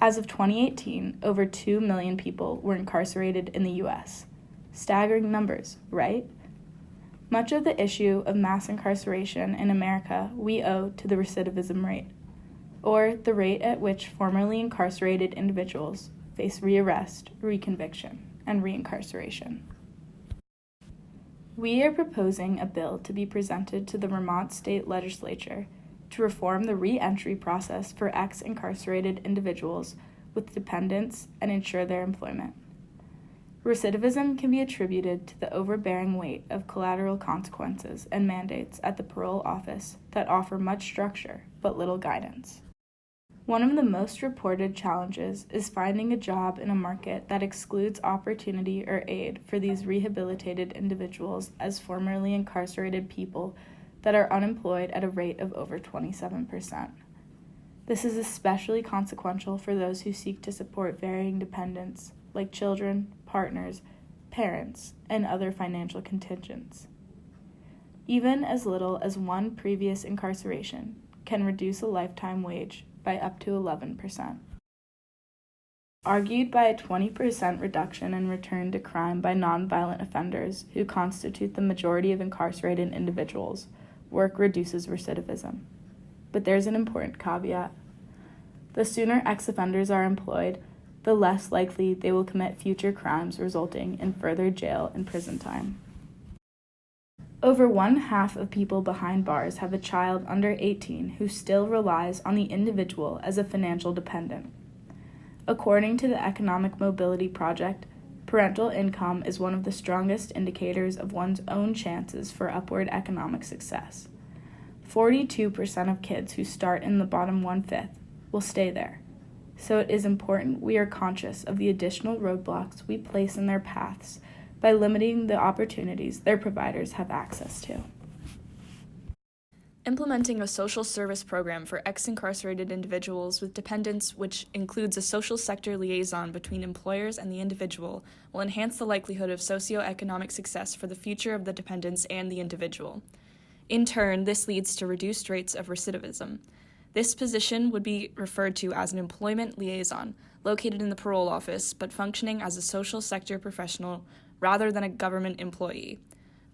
As of 2018, over 2 million people were incarcerated in the U.S. Staggering numbers, right? Much of the issue of mass incarceration in America we owe to the recidivism rate, or the rate at which formerly incarcerated individuals face rearrest, reconviction, and reincarceration. We are proposing a bill to be presented to the Vermont State Legislature to reform the re-entry process for ex-incarcerated individuals with dependents and ensure their employment. Recidivism can be attributed to the overbearing weight of collateral consequences and mandates at the parole office that offer much structure but little guidance. One of the most reported challenges is finding a job in a market that excludes opportunity or aid for these rehabilitated individuals as formerly incarcerated people that are unemployed at a rate of over 27%. This is especially consequential for those who seek to support varying dependents, like children, partners, parents, and other financial contingents. Even as little as one previous incarceration can reduce a lifetime wage by up to 11%. Argued by a 20% reduction in return to crime by nonviolent offenders who constitute the majority of incarcerated individuals, work reduces recidivism. But there's an important caveat. The sooner ex-offenders are employed, the less likely they will commit future crimes resulting in further jail and prison time. Over 1/2 of people behind bars have a child under 18 who still relies on the individual as a financial dependent. According to the Economic Mobility Project, parental income is one of the strongest indicators of one's own chances for upward economic success. 42% of kids who start in the bottom 1/5 will stay there. So it is important we are conscious of the additional roadblocks we place in their paths by limiting the opportunities their providers have access to. Implementing a social service program for ex-incarcerated individuals with dependents, which includes a social sector liaison between employers and the individual, will enhance the likelihood of socioeconomic success for the future of the dependents and the individual. In turn, this leads to reduced rates of recidivism. This position would be referred to as an employment liaison, located in the parole office, but functioning as a social sector professional rather than a government employee.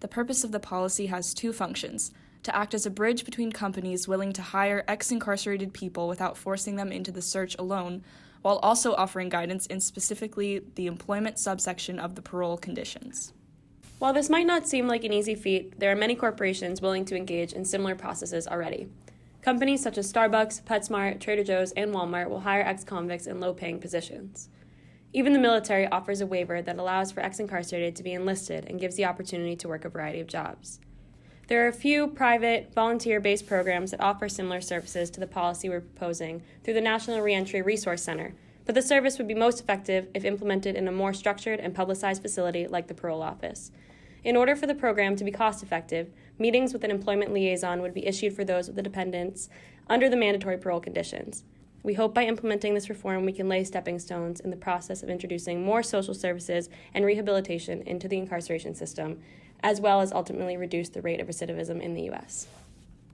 The purpose of the policy has two functions: to act as a bridge between companies willing to hire ex-incarcerated people without forcing them into the search alone, while also offering guidance in specifically the employment subsection of the parole conditions. While this might not seem like an easy feat, there are many corporations willing to engage in similar processes already. Companies such as Starbucks, PetSmart, Trader Joe's, and Walmart will hire ex-convicts in low-paying positions. Even the military offers a waiver that allows for ex-incarcerated to be enlisted and gives the opportunity to work a variety of jobs. There are a few private, volunteer-based programs that offer similar services to the policy we're proposing through the National Reentry Resource Center, but the service would be most effective if implemented in a more structured and publicized facility like the parole office. In order for the program to be cost-effective, meetings with an employment liaison would be issued for those with the dependents under the mandatory parole conditions. We hope by implementing this reform we can lay stepping stones in the process of introducing more social services and rehabilitation into the incarceration system, as well as ultimately reduce the rate of recidivism in the U.S.